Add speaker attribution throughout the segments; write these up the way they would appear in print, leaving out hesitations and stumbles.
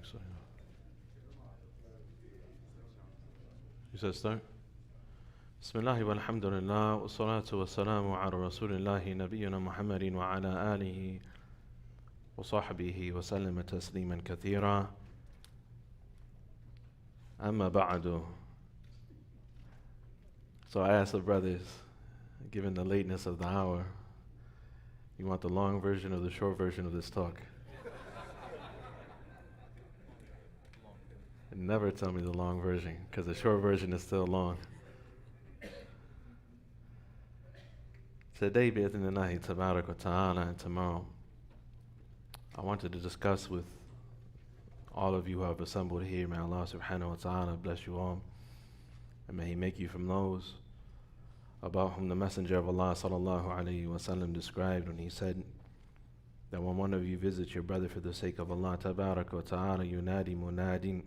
Speaker 1: mic. So, you said start? Bismillah walhamdulillah wa salatu wa salamu ala rasulillahi nabiyyina Muhammadin wa ala alihi wa sahbihi wa sallama tasliman kathira. Amma ba'du. So I asked the brothers, given the lateness of the hour, you want the long version or the short version of this talk? And never tell me the long version, because the short version is still long. Today, bi'idhnillahi tabarak wa ta'ala, and tomorrow, I wanted to discuss with all of you who have assembled here. May Allah subhanahu wa ta'ala bless you all, and may He make you from those about whom the Messenger of Allah sallallahu alayhi wa sallam described when he said that when one of you visits your brother for the sake of Allah tabarak wa ta'ala, yunadi munadin,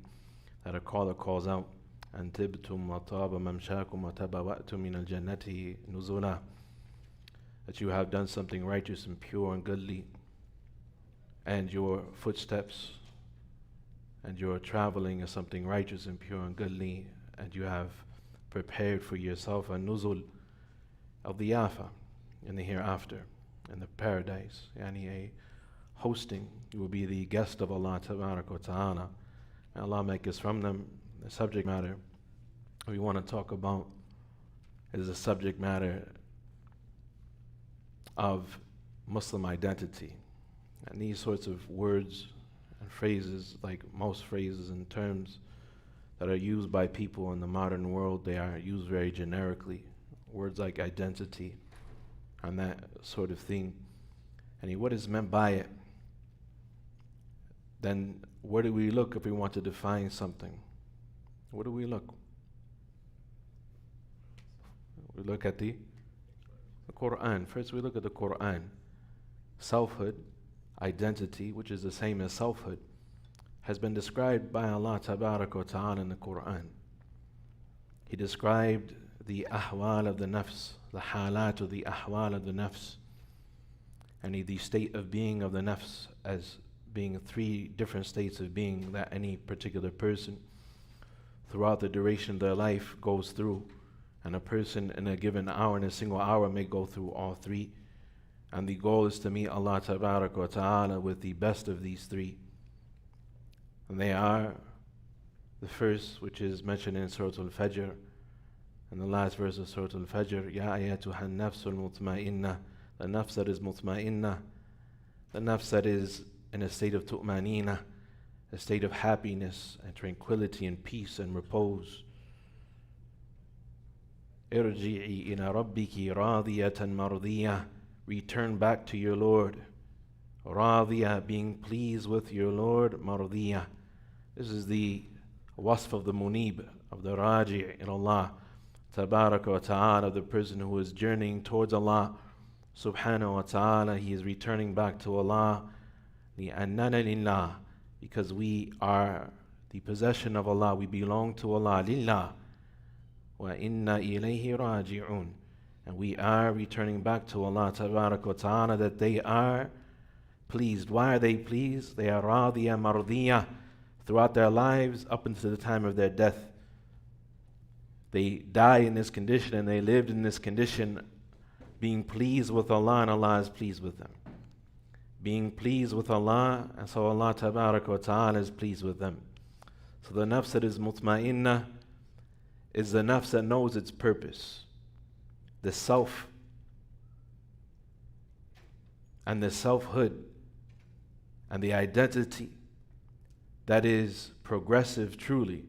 Speaker 1: that a caller calls out, and tibtum wa taba mamshakum wa tabawa'tum min al-jannati nuzula, that you have done something righteous and pure and goodly, and your footsteps and your traveling is something righteous and pure and goodly, and you have prepared for yourself a nuzul of the yafa in the hereafter, in the paradise, yani a hosting. You will be the guest of Allah tabarak wa ta'ala. May Allah make us from them. The subject matter we want to talk about is the subject matter of Muslim identity. And these sorts of words and phrases, like most phrases and terms that are used by people in the modern world, they are used very generically. Words like identity and that sort of thing. And what is meant by it? Then where do we look if we want to define something? Where do we look? We look at the Quran. First we look at the Quran. Selfhood, identity, which is the same as selfhood, has been described by Allah tabarak wa ta'ala in the Quran. He described the ahwal of the nafs, the halat of the ahwal of the nafs, and the state of being of the nafs as being three different states of being that any particular person throughout the duration of their life goes through. And a person in a given hour, in a single hour, may go through all three. And the goal is to meet Allah tabarak wa ta'ala with the best of these three. And they are the first, which is mentioned in Surah Al-Fajr, and the last verse of Surah Al-Fajr, Ya ayatuha nafsul mutmainna, the nafs that is mutmainna, the nafs that is in a state of tu'manina, a state of happiness and tranquility and peace and repose. Irji'i ila rabbiki radiyatan mardiyah, return back to your Lord. Radiyah, being pleased with your Lord. Mardiyah, this is the wasf of the munib, of the raji' ila Allah tabaraka wa ta'ala, the person who is journeying towards Allah subhanahu wa ta'ala. He is returning back to Allah. Li'annana lillah, because we are the possession of Allah, we belong to Allah. Lillah wa inna ilayhi raji'un, and we are returning back to Allah tabaraka wa ta'ala, that they are pleased. Why are they pleased? They are radiyah mardiyah throughout their lives up until the time of their death. They die in this condition and they lived in this condition being pleased with Allah, and Allah is pleased with them. Being pleased with Allah, and so Allah tabaraka wa ta'ala is pleased with them. So the nafs that is mutmainna is the nafs that knows its purpose. The self and the selfhood and the identity that is progressive truly,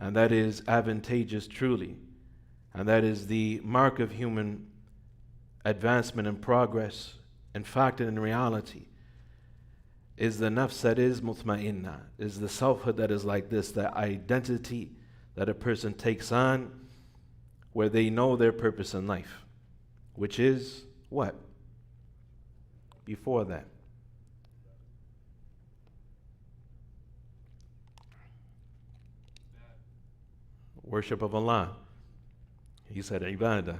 Speaker 1: and that is advantageous truly, and that is the mark of human advancement and progress, in fact and in reality, is the nafs that is mutmainna, is the selfhood that is like this, the identity that a person takes on, where they know their purpose in life, which is what? Before that, worship of Allah. He said ibadah.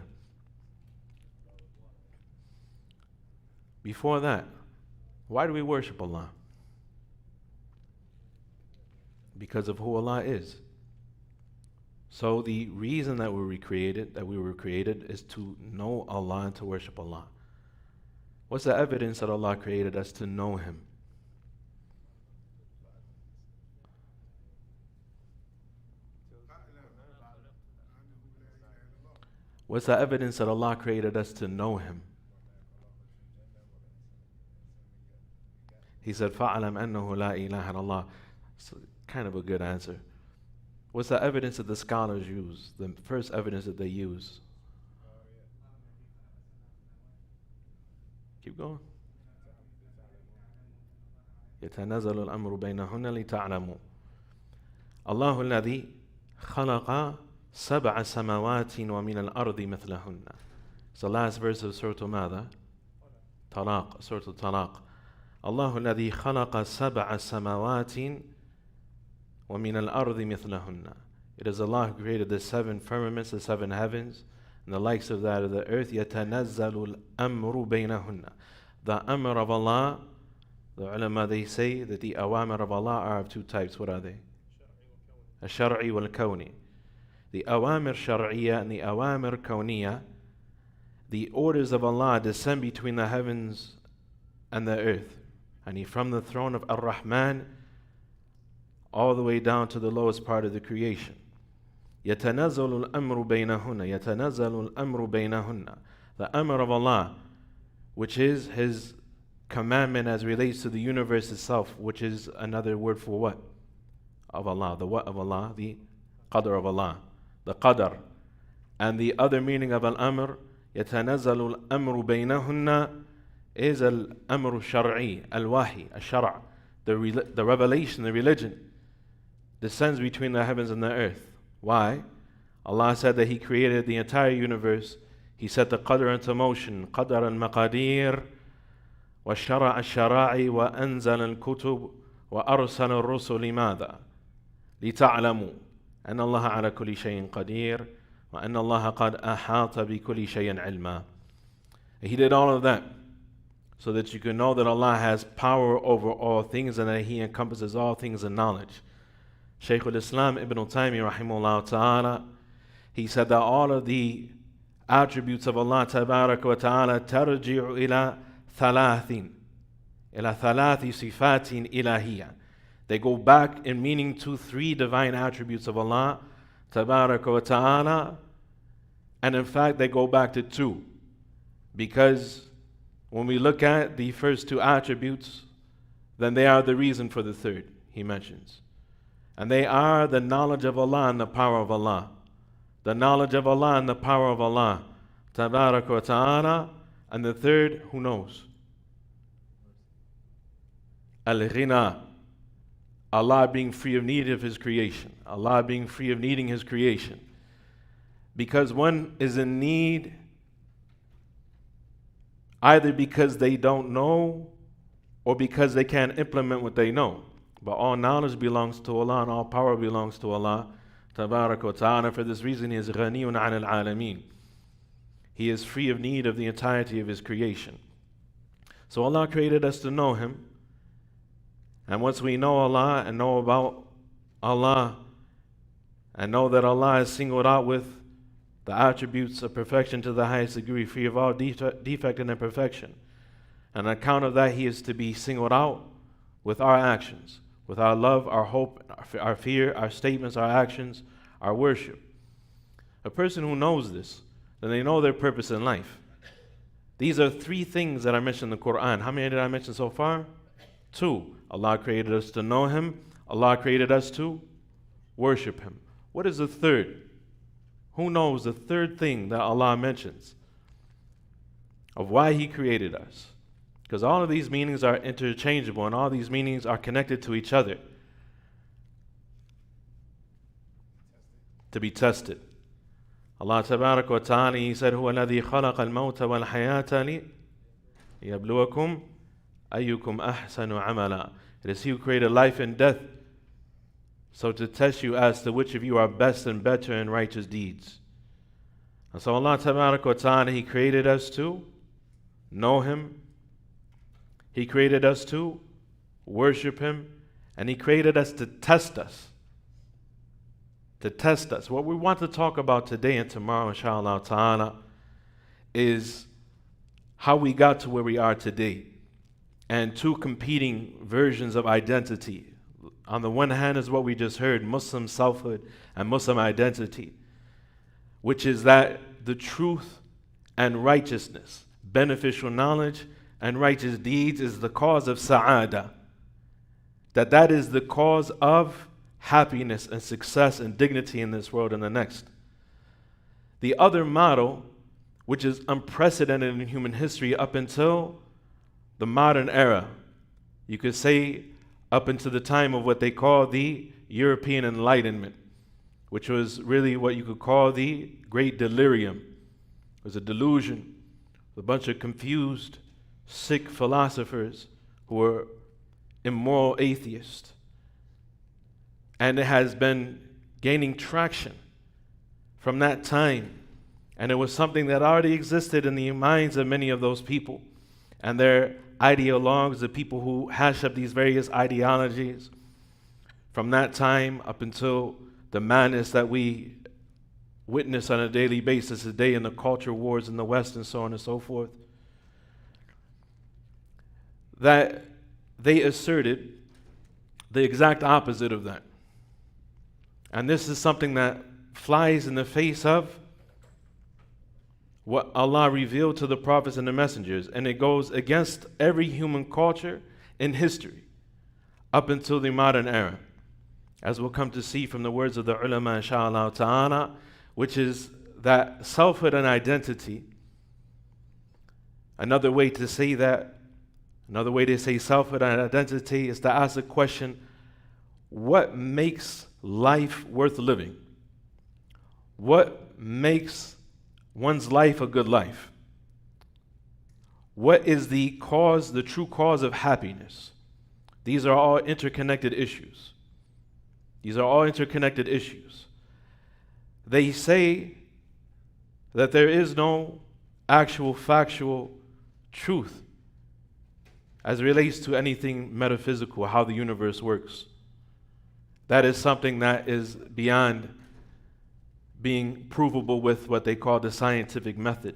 Speaker 1: Before that, why do we worship Allah? Because of who Allah is. So the reason that we were created is to know Allah and to worship Allah. What's the evidence that Allah created us to know Him? What's the evidence that Allah created us to know Him? He said, فَعْلَمْ أَنَّهُ لَا إِلَهَ إِلَّا اللَّهُ. So kind of a good answer. What's the evidence that the scholars use? The first evidence that they use? Keep going. يتنزل الأمر بينهن لتعلموا الله الذي خلق سبع سماوات ومن الأرض مثلهن. It's the last verse of Surah ماذا? طلاق, Surah الطلاق. الله الذي خلق سبع سماوات وَمِنَ الْأَرْضِ مِثْلَهُنَّ. It is Allah who created the seven firmaments, the seven heavens, and the likes of that of the earth. يَتَنَزَّلُ الْأَمْرُ بَيْنَهُنَّ. The amr of Allah, the ulama, they say that the awamir of Allah are of two types. What are they? الشرعي والكوني. The awamir shar'iyya and the awamir kawniyya, the orders of Allah descend between the heavens and the earth. And from the throne of Ar-Rahman all the way down to the lowest part of the creation. يَتَنَزَّلُ الْأَمْرُ بَيْنَهُنَّ يَتَنَزَّلُ الْأَمْرُ بَيْنَهُنَّ. The amr of Allah, which is His commandment as relates to the universe itself, which is another word for what? Of Allah. The what of Allah? The qadr of Allah. The qadr. And the other meaning of al-amr, يَتَنَزَّلُ الْأَمْرُ بَيْنَهُنَّ, is al-amr shar'i, al-wahi, al-shara', the revelation, the religion descends between the heavens and the earth. Why? Allah said that He created the entire universe. He set the qadr into motion. قدر المقادير وشرع الشرائع وأنزل الكتب وأرسل الرسل لماذا؟ لتعلموا أن الله على كل شيء قدير وأن الله قد أحاط بكل شيء علما. He did all of that so that you can know that Allah has power over all things and that He encompasses all things in knowledge. Shaykh al-Islam Ibn Taming rahimahullah ta'ala, he said that all of the attributes of Allah tabarak wa ta'ala tarji'u ila thalathin, ila thalathi sifatin ilahiyya. They go back in meaning to three divine attributes of Allah tabarak wa ta'ala, and in fact they go back to two, because when we look at the first two attributes, then they are the reason for the third, he mentions. And they are the knowledge of Allah and the power of Allah. The knowledge of Allah and the power of Allah, tabarak wa ta'ala. And the third, who knows? Al-Ghina, Allah being free of need of His creation. Allah being free of needing His creation. Because one is in need either because they don't know or because they can't implement what they know. But all knowledge belongs to Allah and all power belongs to Allah tabarak wa ta'ala. For this reason He is ghaniyun 'anil alameen. He is free of need of the entirety of His creation. So Allah created us to know Him. And once we know Allah and know about Allah and know that Allah is singled out with the attributes of perfection to the highest degree, free of all defect and imperfection, and on account of that He is to be singled out with our actions, with our love, our hope, our fear, our statements, our actions, our worship. A person who knows this, then they know their purpose in life. These are three things that are mentioned in the Quran. How many did I mention so far? Two. Allah created us to know Him. Allah created us to worship Him. What is the third? Who knows the third thing that Allah mentions of why He created us? Because all of these meanings are interchangeable and all these meanings are connected to each other. To be tested. Allah tabarak wa ta'ala, He said, هُوَ الَّذِي خَلَقَ الْمَوْتَ وَالْحَيَاةَ لِيَبْلُوَكُمْ أَيُّكُمْ أَحْسَنُ عَمَلًا. It is He who created life and death, so to test you as to which of you are best and better in righteous deeds. And so Allah tabarak wa ta'ala, He created us to know Him. He created us to worship Him. And He created us to test us. to test us. What we want to talk about today and tomorrow, inshallah ta'ala, is how we got to where we are today, and two competing versions of identity. On the one hand is what we just heard, Muslim selfhood and Muslim identity, which is that the truth and righteousness, beneficial knowledge and righteous deeds is the cause of sa'ada. That is the cause of happiness and success and dignity in this world and the next. The other model, which is unprecedented in human history up until the modern era, you could say up into the time of what they call the European Enlightenment, which was really what you could call the Great Delirium. It was a delusion, a bunch of confused, sick philosophers who were immoral atheists. And it has been gaining traction from that time. And it was something that already existed in the minds of many of those people and their ideologues, the people who hash up these various ideologies. From that time up until the madness that we witness on a daily basis today in the culture wars in the West and so on and so forth, that they asserted the exact opposite of that. And this is something that flies in the face of what Allah revealed to the prophets and the messengers, and it goes against every human culture in history up until the modern era, as we'll come to see from the words of the ulama, inshallah ta'ala, which is that selfhood and identity. Another way to say selfhood and identity is to ask the question, what makes life worth living? What makes one's life a good life? What is the cause, the true cause of happiness? These are all interconnected issues. They say that there is no actual factual truth as it relates to anything metaphysical, how the universe works. That is something that is beyond being provable with what they call the scientific method,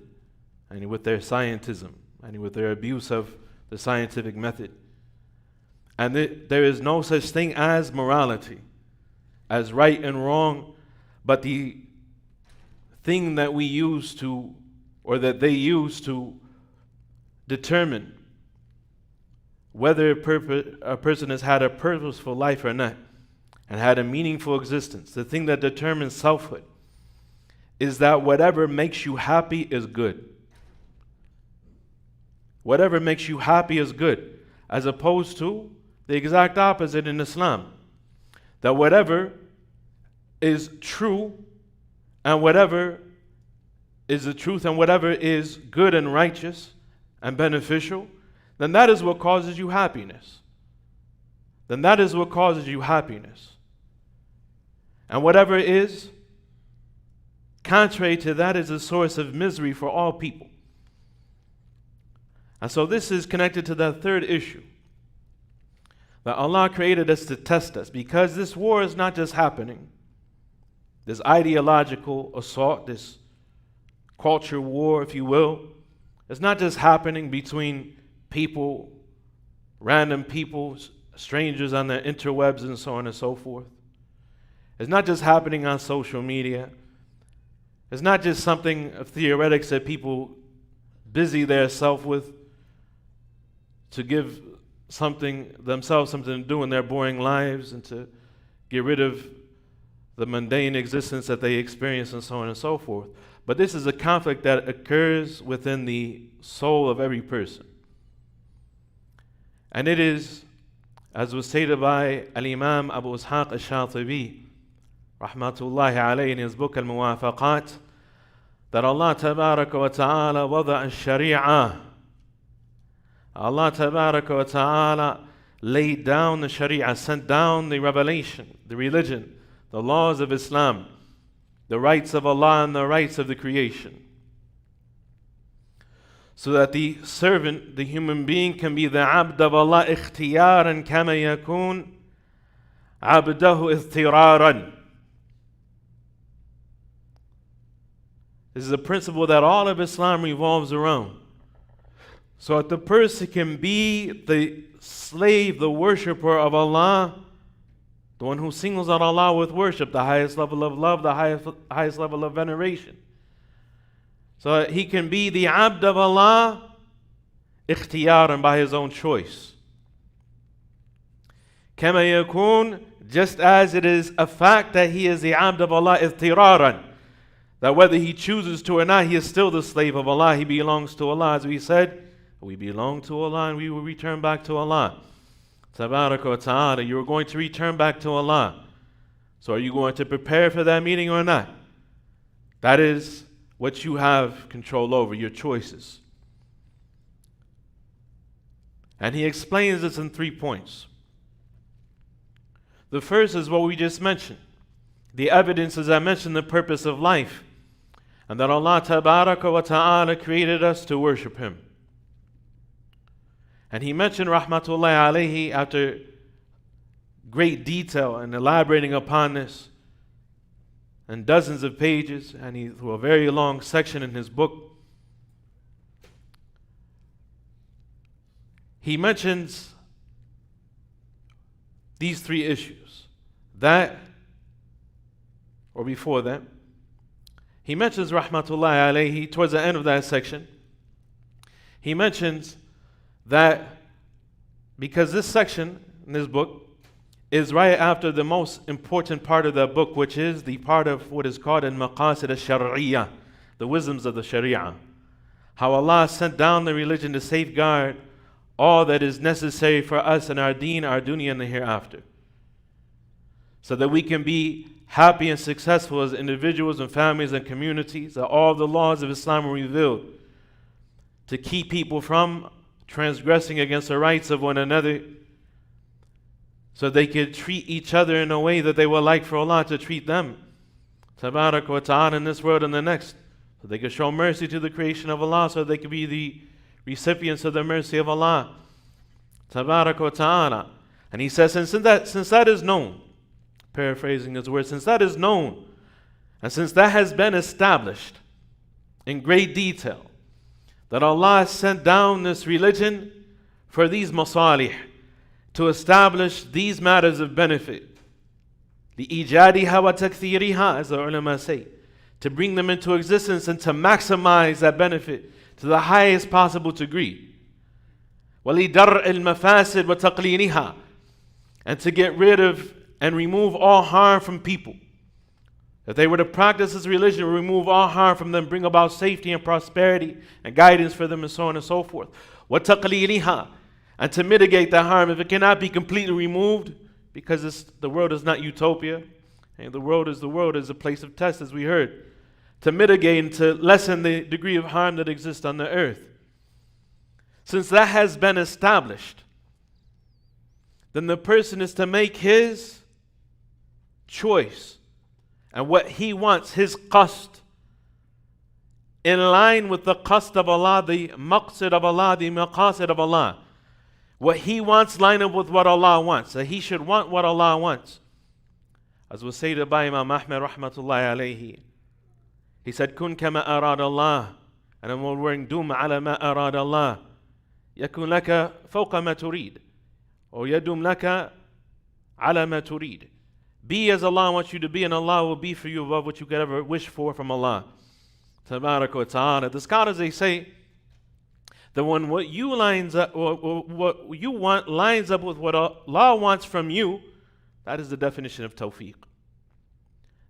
Speaker 1: and with their scientism, and with their abuse of the scientific method. And there is no such thing as morality, as right and wrong, but the thing that we use to, or that they use to determine whether a person has had a purposeful life or not, and had a meaningful existence. The thing that determines selfhood is that whatever makes you happy is good. Whatever makes you happy is good, as opposed to the exact opposite in Islam. That whatever is true and whatever is the truth and whatever is good and righteous and beneficial, then that is what causes you happiness. And whatever is contrary to that is a source of misery for all people. And so this is connected to that third issue, that Allah created us to test us, because this war is not just happening. This ideological assault, this culture war, if you will, it's not just happening between people, random people, strangers on the interwebs and so on and so forth. It's not just happening on social media. It's not just something of theoretics that people busy themselves with to give themselves something to do in their boring lives and to get rid of the mundane existence that they experience and so on and so forth. But this is a conflict that occurs within the soul of every person. And it is, as was stated by Al-Imām Abu Ishaq al-Shatibi, rahmatullahi alayhi, in his book Al-Muwafaqat, that Allah tabaraka wa ta'ala wada al-Shari'ah. Allah tabaraka wa ta'ala laid down the Sharia, sent down the revelation, the religion, the laws of Islam, the rights of Allah and the rights of the creation, so that the servant, the human being, can be the abd of Allah ikhtiyaran kama yakun abdahu iztiraran. This is a principle that all of Islam revolves around. So that the person can be the slave, the worshipper of Allah, the one who singles out Allah with worship, the highest level of love, the highest level of veneration. So that he can be the abd of Allah, ikhtiyaran, by his own choice. Kama yakun, just as it is a fact that he is the abd of Allah, ihtiraran, that whether he chooses to or not, he is still the slave of Allah. He belongs to Allah. As we said, we belong to Allah and we will return back to Allah. Tabaraka wa ta'ala, you are going to return back to Allah. So are you going to prepare for that meeting or not? That is what you have control over, your choices. And he explains this in 3 points. The first is what we just mentioned. The evidence, as I mentioned, the purpose of life. And that Allah Tabaraka wa ta'ala created us to worship Him. And he mentioned rahmatullahi alayhi after great detail and elaborating upon this and dozens of pages, and he through a very long section in his book. He mentions these 3 issues. That, or before that, he mentions rahmatullahi alayhi towards the end of that section. He mentions that because this section in this book is right after the most important part of the book, which is the part of what is called al-maqasid al-shar'iyyah, the wisdoms of the Sharia. How Allah sent down the religion to safeguard all that is necessary for us in our deen, our dunya, and the hereafter. So that we can be happy and successful as individuals and families and communities, that all the laws of Islam are revealed to keep people from transgressing against the rights of one another, so they could treat each other in a way that they would like for Allah to treat them, Tabarak wa ta'ala, in this world and the next. So they could show mercy to the creation of Allah, so they could be the recipients of the mercy of Allah, Tabarak wa ta'ala. And he says, since that is known, paraphrasing his words, since that is known, and since that has been established in great detail, that Allah sent down this religion for these masalih, to establish these matters of benefit, the ijadiha wa takthiriha, as the ulama say, to bring them into existence and to maximize that benefit to the highest possible degree. وَلِدَرْءِ الْمَفَاسِدِ وَتَقْلِينِهَا, and to get rid of and remove all harm from people. If they were to practice this religion, remove all harm from them, bring about safety and prosperity and guidance for them, and so on and so forth. وَتَقْلِيلِهَا, and to mitigate that harm. If it cannot be completely removed, because the world is not utopia, and the world is a place of test, as we heard, to mitigate and to lessen the degree of harm that exists on the earth. Since that has been established, then the person is to make his choice and what he wants, his qasd, in line with the qasd of Allah, the maqsid of Allah, the maqasid of Allah. What he wants line up with what Allah wants. So he should want what Allah wants. As was stated by Imām Ahmed rahmatullahi alayhi. He said, Kun kama arad Allah. And I'm wearing dum ala ma arad Allah. Yakun laka fawqa ma turid. Or yadum laka ala ma turid. Be as Allah wants you to be, and Allah will be for you above what you could ever wish for from Allah. Tabarak wa ta'ala. The scholars, they say that when what you lines up, or what you want lines up with what Allah wants from you, that is the definition of tawfiq.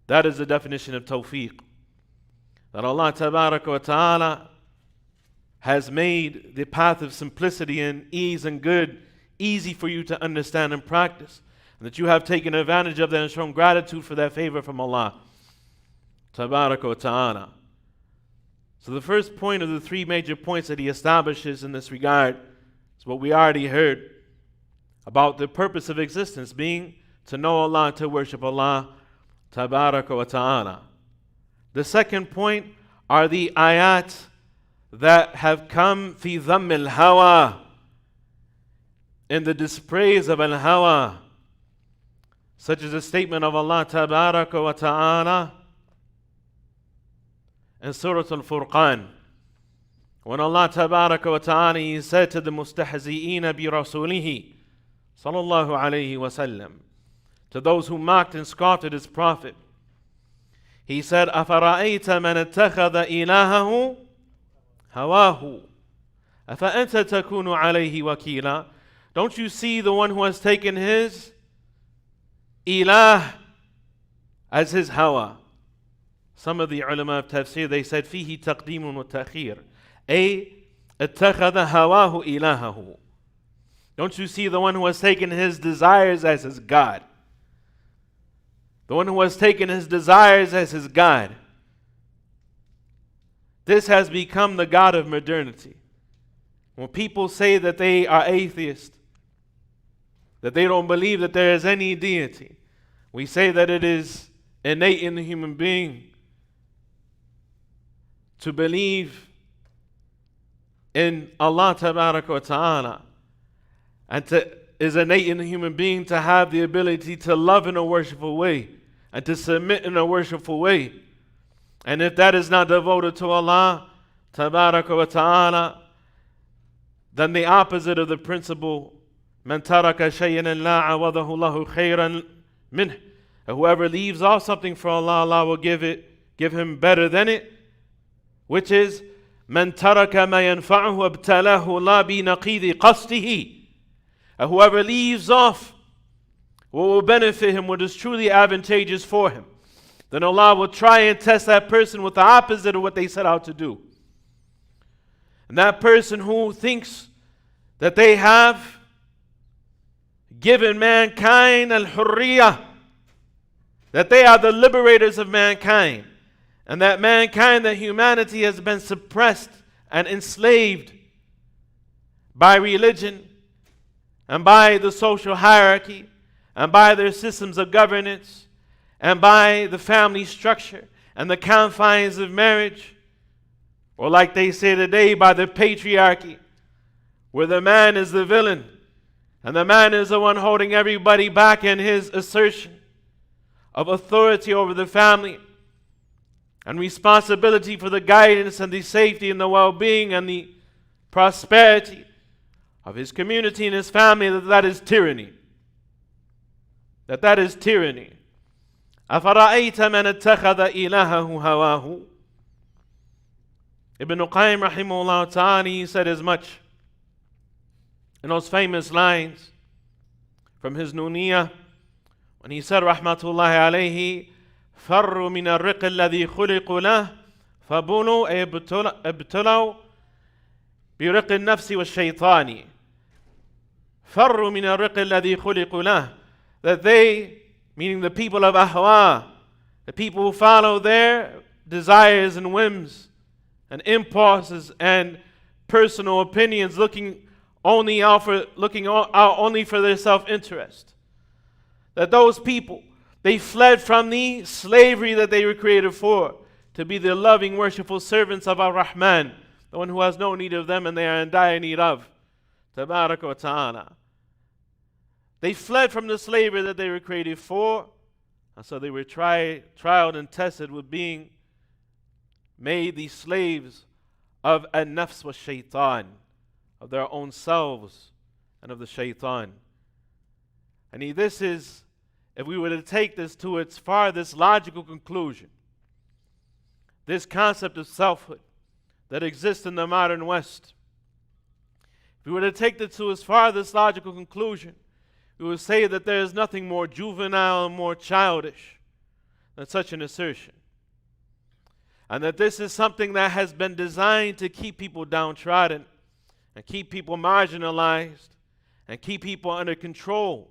Speaker 1: That is the definition of tawfiq. That Allah Tabarak wa ta'ala has made the path of simplicity and ease and good easy for you to understand and practice. And that you have taken advantage of that and shown gratitude for that favor from Allah Tabarak wa ta'ala. So the first point of the 3 major points that he establishes in this regard is what we already heard about the purpose of existence being to know Allah and to worship Allah Tabaraka wa ta'ala. The second point are the ayat that have come fi dhamm al-hawa, in the dispraise of al-hawa, such as the statement of Allah Tabaraka wa ta'ala, in Surah Al-Furqan, when Allah Tabaraka wa Ta'ala, He said to the mustahzi'ina bi rasulihi sallallahu alayhi wa sallam, to those who mocked and scoffed at His Prophet, He said, أَفَرَأَيْتَ مَنْ اتَّخَذَ إِلَهَهُ هَوَاهُ أَفَأَنْتَ تَكُونُ عَلَيْهِ وَكِيلًا. Don't you see the one who has taken his ilah as his hawa? Some of the ulama of tafsir, they said, فِيهِ تَقْدِيمٌ وَتَأْخِيرٌ أي اتَّخَذَ هَوَاهُ إِلَهَهُ. Don't you see the one who has taken his desires as his God? The one who has taken his desires as his God. This has become the God of modernity. When people say that they are atheists, that they don't believe that there is any deity, we say that it is innate in the human being to believe in Allah Tabaraka wa Ta'ala, and is innate in the human being to have the ability to love in a worshipful way and to submit in a worshipful way. And if that is not devoted to Allah Tabaraka wa Ta'ala, then the opposite of the principle, مَنْ تَرَكَ شَيْئًا لَا عَوَضَهُ اللَّهُ خَيْرًا مِنْهُ. Whoever leaves off something for Allah, Allah will give him better than it, which is مَنْ تَرَكَ مَا يَنْفَعُهُ أَبْتَلَهُ اللَّهُ بِنَقِيضِ قَصْدِهِ. Whoever leaves off what will benefit him, what is truly advantageous for him, then Allah will try and test that person with the opposite of what they set out to do. And that person who thinks that they have given mankind al-Hurraira, that they are the liberators of mankind, and that mankind, that humanity has been suppressed and enslaved by religion and by the social hierarchy and by their systems of governance and by the family structure and the confines of marriage, or like they say today, by the patriarchy, where the man is the villain and the man is the one holding everybody back in his assertion of authority over the family and responsibility for the guidance and the safety and the well-being and the prosperity of his community and his family. That is tyranny. That is tyranny. أَفَرَأَيْتَ مَنْ اتَّخَذَ إِلَهَهُ هَوَاهُ. Ibn Qayyim rahimahullah ta'ala, he said as much in those famous lines from his Nuniyah, when he said rahmatullahi alayhi, فَرُّوا مِنَ الرِّقِ الَّذِي خُلِقُوا لَهُ فَبُنُوا ابْتُلَوْا بِرِقِ النَّفْسِ وَالشَّيْطَانِ. فَرُّوا مِنَ الرِّقِ الَّذِي خُلِقُوا لَهُ. That they, meaning the people of Ahwa, the people who follow their desires and whims and impulses and personal opinions, looking out only for their self-interest. That those people, they fled from the slavery that they were created for, to be the loving, worshipful servants of Ar-Rahman, the one who has no need of them and they are in dire need of. Tabaraka wa Ta'ala. They fled from the slavery that they were created for, and so they were trialed and tested with being made the slaves of an-nafs wa shaitan, of their own selves and of the shaitan. And this is, if we were to take this to its farthest logical conclusion, this concept of selfhood that exists in the modern West, if we were to take this to its farthest logical conclusion, we would say that there is nothing more juvenile and more childish than such an assertion. And that this is something that has been designed to keep people downtrodden and keep people marginalized and keep people under control,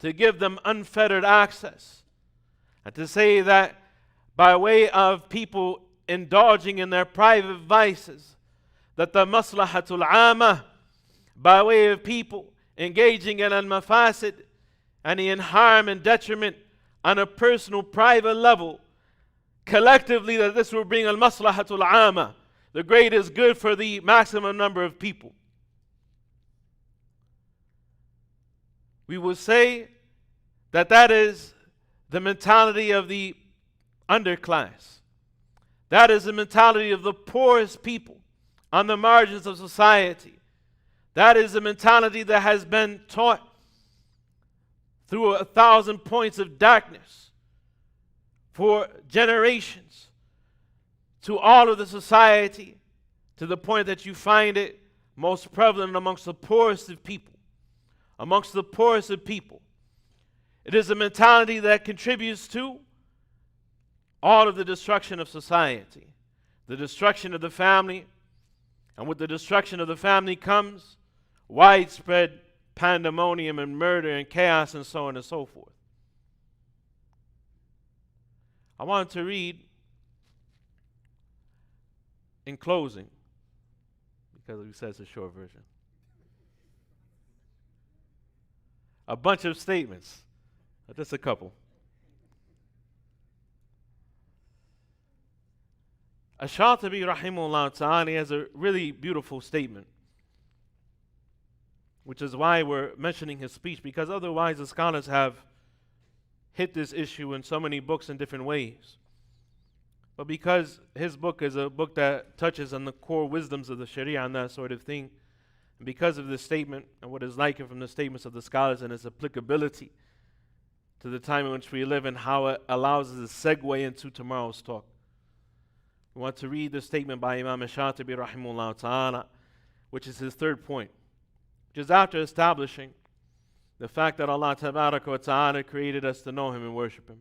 Speaker 1: to give them unfettered access, and to say that by way of people indulging in their private vices, that the maslahatul amma, by way of people engaging in al-mafasid, any in harm and detriment on a personal, private level, collectively, that this will bring al-maslahatul amma, the greatest good for the maximum number of people. We will say that is the mentality of the underclass, That is the mentality of the poorest people on the margins of society. That is the mentality that has been taught through 1,000 points of darkness for generations to all of the society, to the point that you find it most prevalent amongst the poorest of people. Amongst the poorest of people. It is a mentality that contributes to all of the destruction of society, the destruction of the family, and with the destruction of the family comes widespread pandemonium and murder and chaos and so on and so forth. I wanted to read in closing, because we said it's a short version, a bunch of statements, just a couple. Ash-Shatibi rahimahullah ta'ala has a really beautiful statement, which is why we're mentioning his speech, because otherwise the scholars have hit this issue in so many books in different ways. But because his book is a book that touches on the core wisdoms of the Sharia and that sort of thing, and because of this statement and what is like it from the statements of the scholars and its applicability to the time in which we live and how it allows us to segue into tomorrow's talk, we want to read the statement by Imam Ash-Shatibi rahimahullah ta'ala, which is his third point, which is after establishing the fact that Allah tabaraka wa ta'ala created us to know Him and worship Him.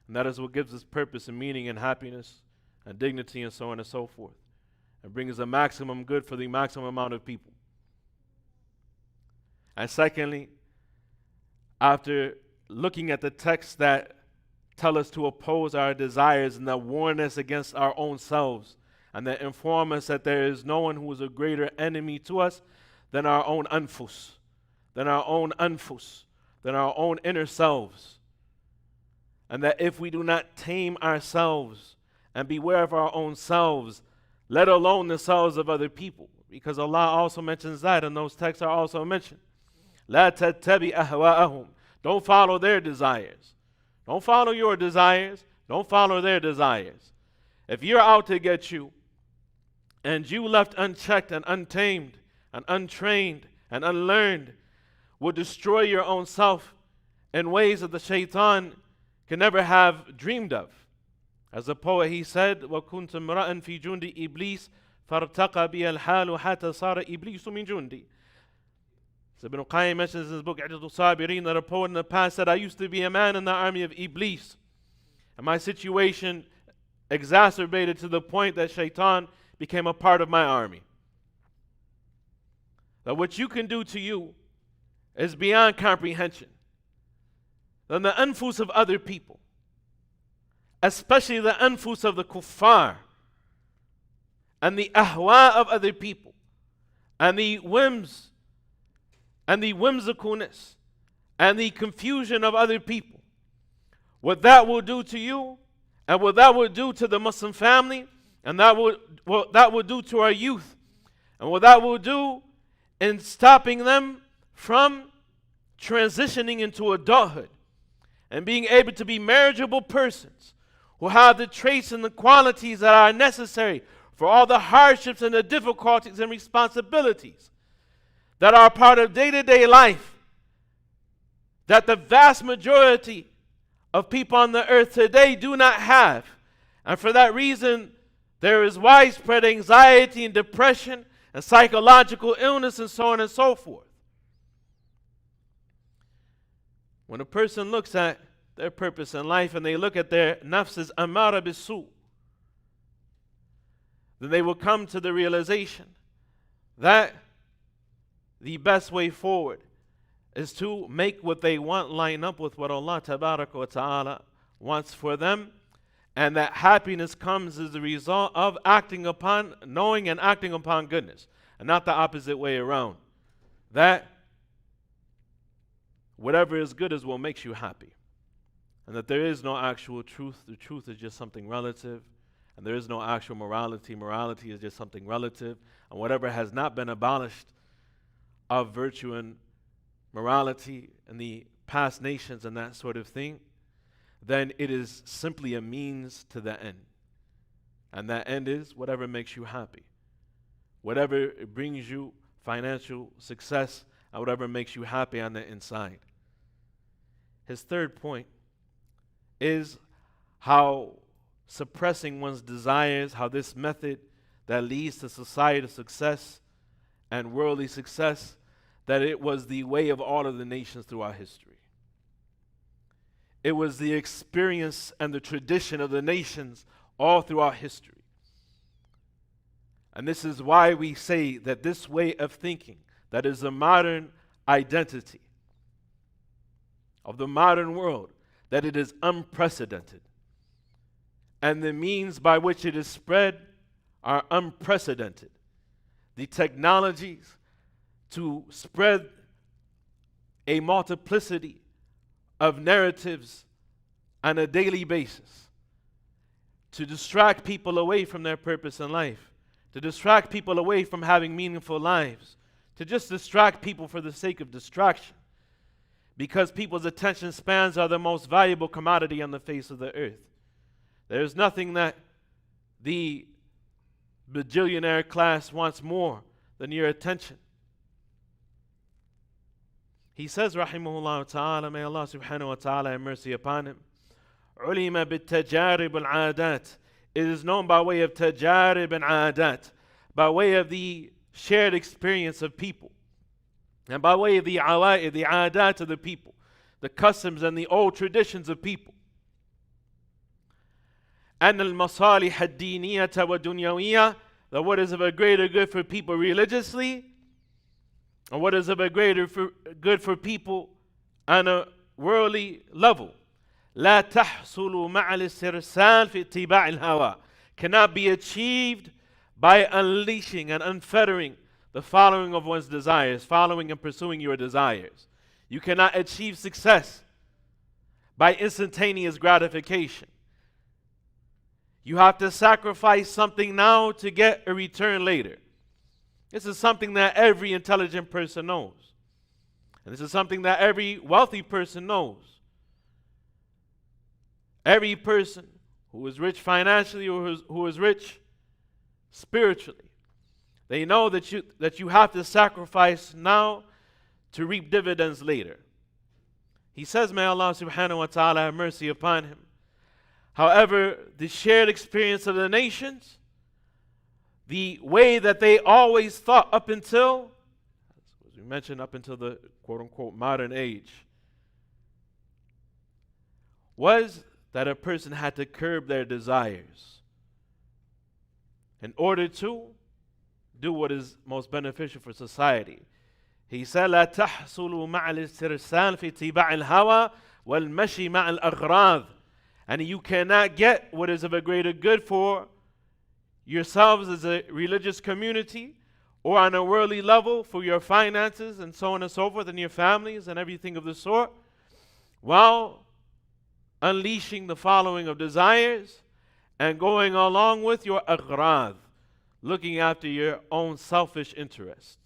Speaker 1: And that is what gives us purpose and meaning and happiness and dignity and so on and so forth, and brings the maximum good for the maximum amount of people. And secondly, after looking at the texts that tell us to oppose our desires and that warn us against our own selves and that inform us that there is no one who is a greater enemy to us than our own anfus, than our own inner selves. And that if we do not tame ourselves and beware of our own selves, let alone the selves of other people, because Allah also mentions that, and those texts are also mentioned. La tattabi ahwa'ahum. Don't follow their desires. Don't follow your desires. Don't follow their desires. If you're out to get you, and you left unchecked and untamed and untrained and unlearned, will destroy your own self in ways that the shaitan can never have dreamed of. As the poet, he said, وَكُنْتُ امْرَأً فِي جُنْدِ إِبْلِيسِ فَارْتَقَى بِيَ الْحَالُ حَتَّى صَارَ إِبْلِيسُ مِنْ جُنْدِ. So Ibn Qayyim mentions in his book, I'datul Sabirin, that a poet in the past said, I used to be a man in the army of Iblis, and my situation exacerbated to the point that shaitan became a part of my army. That what you can do to you is beyond comprehension. Then the anfus of other people, especially the anfus of the kuffar, and the ahwa of other people, and the whims, and the whimsicalness, and the confusion of other people, what that will do to you, and what that will do to the Muslim family, and what that will do to our youth, and what that will do in stopping them from transitioning into adulthood and being able to be marriageable persons who have the traits and the qualities that are necessary for all the hardships and the difficulties and responsibilities that are part of day-to-day life, that the vast majority of people on the earth today do not have. And for that reason, there is widespread anxiety and depression and psychological illness and so on and so forth. When a person looks at their purpose in life and they look at their nafs amara bisu, then they will come to the realization that the best way forward is to make what they want line up with what Allah tabaraka wa ta'ala wants for them, and that happiness comes as a result of acting upon, knowing and acting upon goodness, and not the opposite way around. That whatever is good is what makes you happy, and that there is no actual truth. The truth is just something relative, and there is no actual morality. Morality is just something relative, and whatever has not been abolished of virtue and morality in the past nations and that sort of thing, then it is simply a means to the end. And that end is whatever makes you happy. Whatever brings you financial success, and whatever makes you happy on the inside. His third point is how suppressing one's desires, how this method that leads to societal success and worldly success, that it was the way of all of the nations throughout history. It was the experience and the tradition of the nations all throughout history. And this is why we say that this way of thinking, that is the modern identity of the modern world, that it is unprecedented. And the means by which it is spread are unprecedented. The technologies to spread a multiplicity of narratives on a daily basis, to distract people away from their purpose in life, to distract people away from having meaningful lives, to just distract people for the sake of distraction, because people's attention spans are the most valuable commodity on the face of the earth. There's nothing that the bajillionaire class wants more than your attention. He says, rahimahullah ta'ala, may Allah subhanahu wa ta'ala have mercy upon him, علم بالتجارب العادات. It is known by way of tajarib and adat, by way of the shared experience of people, and by way of the awa'id, the adat of the people, the customs and the old traditions of people. أن المصالح الدينية والدنيوية, that what is of a greater good for people religiously, and what is of a greater good for people on a worldly level, لا تحصل مع الاسترسال في اتباع الهوى, cannot be achieved by unleashing and unfettering the following of one's desires, following and pursuing your desires. You cannot achieve success by instantaneous gratification. You have to sacrifice something now to get a return later. This is something that every intelligent person knows. And this is something that every wealthy person knows. Every person who is rich financially or who is rich spiritually, they know that you have to sacrifice now to reap dividends later. He says, may Allah subhanahu wa ta'ala have mercy upon him. However, the shared experience of the nations, the way that they always thought up until, as we mentioned, up until the quote-unquote modern age, was that a person had to curb their desires in order to do what is most beneficial for society. He said, لا تحصلوا مع الاسترسال في اتباع الهوى والمشي مع الأغراض. And you cannot get what is of a greater good for yourselves as a religious community, or on a worldly level for your finances and so on and so forth, and your families and everything of the sort, while unleashing the following of desires and going along with your aghrad, looking after your own selfish interests.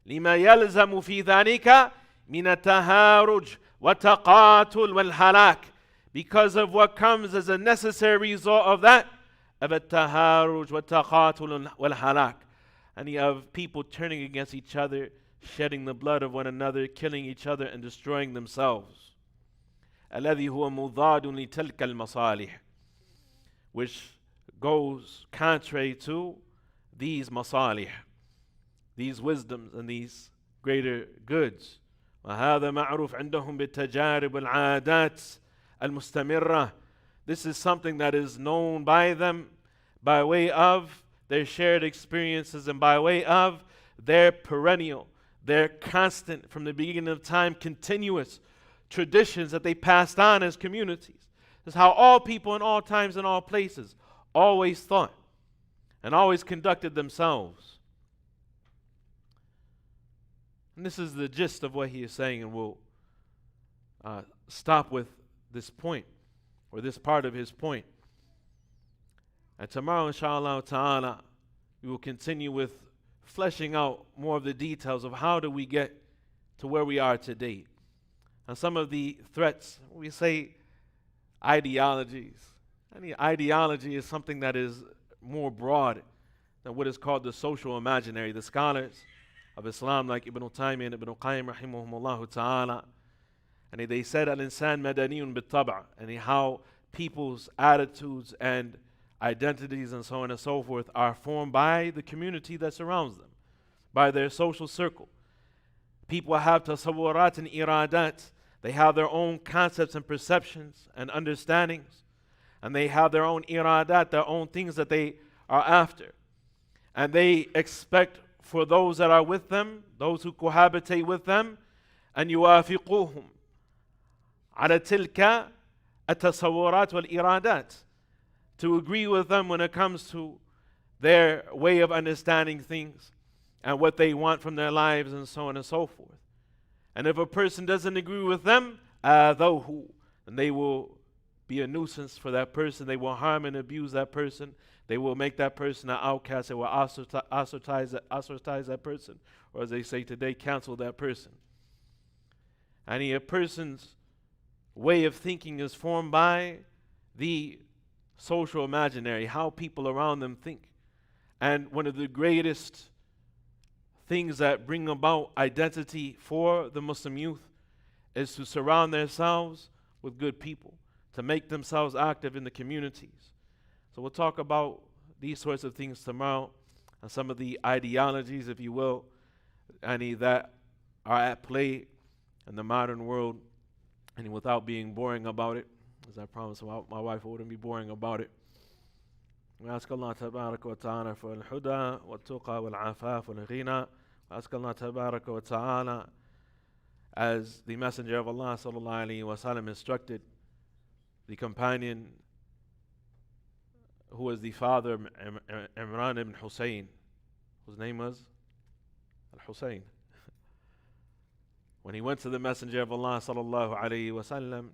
Speaker 1: لما يلزم في ذلك من التهارج والتقاتل والهلاك, because of what comes as a necessary result of that, of التهارج والتقاتل والهلاك, and you have people turning against each other, shedding the blood of one another, killing each other and destroying themselves. الذي هو مضاد لتلك المصالح, which goes contrary to these masalih, these wisdoms and these greater goods. وهذا معروف عندهم بالتجارب والعادات المستمرة. This is something that is known by them by way of their shared experiences and by way of their perennial, their constant, from the beginning of time, continuous traditions that they passed on as communities. This is how all people in all times and all places always thought and always conducted themselves. And this is the gist of what he is saying, and we'll stop with this point, or this part of his point. And tomorrow, inshallah ta'ala, we will continue with fleshing out more of the details of how do we get to where we are today. And some of the threats, we say ideologies, Any ideology is something that is more broad than what is called the social imaginary. The scholars of Islam like Ibn Taming and Ibn Qayyim rahimahumullah ta'ala, and they said al-insan madaniyun bit-tab', and how people's attitudes and identities and so on and so forth are formed by the community that surrounds them, by their social circle. People have tasawwarat and iradat. They have their own concepts and perceptions and understandings, and they have their own iradat, their own things that they are after. And they expect for those that are with them, those who cohabitate with them, أن يوافقوهم على تلك التصورات والإرادات, to agree with them when it comes to their way of understanding things and what they want from their lives and so on and so forth. And if a person doesn't agree with them, then they will be a nuisance for that person. They will harm and abuse that person. They will make that person an outcast. They will ostracize that person. Or as they say today, cancel that person. And a person's way of thinking is formed by the social imaginary, how people around them think. And one of the greatest things that bring about identity for the Muslim youth is to surround themselves with good people, to make themselves active in the communities. So we'll talk about these sorts of things tomorrow, and some of the ideologies, if you will, that are at play in the modern world, and without being boring about it, as I promised my wife I wouldn't be boring about it. We ask Allah tabaraka wa ta'ala for al-huda wa tuqa wa al-afaf wa al-ghina. We ask Allah tabaraka wa ta'ala, as the Messenger of Allah sallallahu alayhi wa sallam instructed the companion who was the father of Imran ibn Hussein, whose name was Al-Hussein. When he went to the Messenger of Allah sallallahu alayhi wa sallam,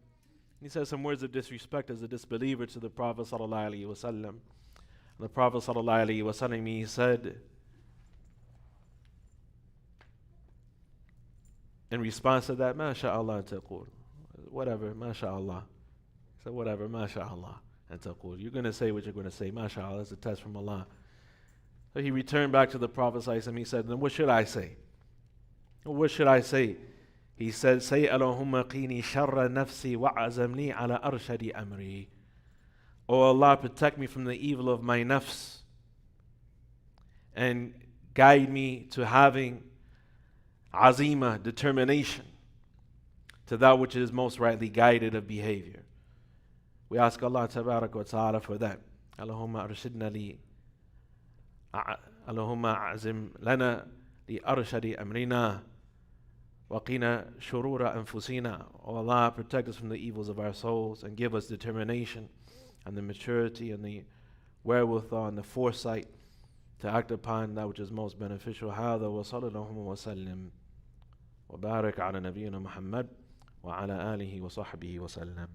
Speaker 1: he said some words of disrespect as a disbeliever to the Prophet sallallahu alayhi wa sallam. The Prophet sallallahu alayhi wa sallam, he said, in response to that, MashaAllah taqul. Whatever, MashaAllah. He said, whatever, MashaAllah and taqul. You're going to say what you're going to say. MashaAllah, that's a test from Allah. So he returned back to the Prophet sallallahu alayhi wa sallam. He said, then what should I say? What should I say? He said, say, Allahumma qini sharra nafsi wa'azamni ala arshadi amri. Oh Allah, protect me from the evil of my nafs and guide me to having azima, determination, to that which is most rightly guided of behavior. We ask Allah tabaraka wa ta'ala for that. Allahumma arshidna li, Allahumma azim lana li arshadi amrina. وَقِنَا شُرُورَ أَنفُسِنَا. Oh Allah, protect us from the evils of our souls and give us determination and the maturity and the wherewithal and the foresight to act upon that which is most beneficial. هذا وصلى الله وسلم وبارك على نبينا محمد وعلى آله وصحبه وسلم.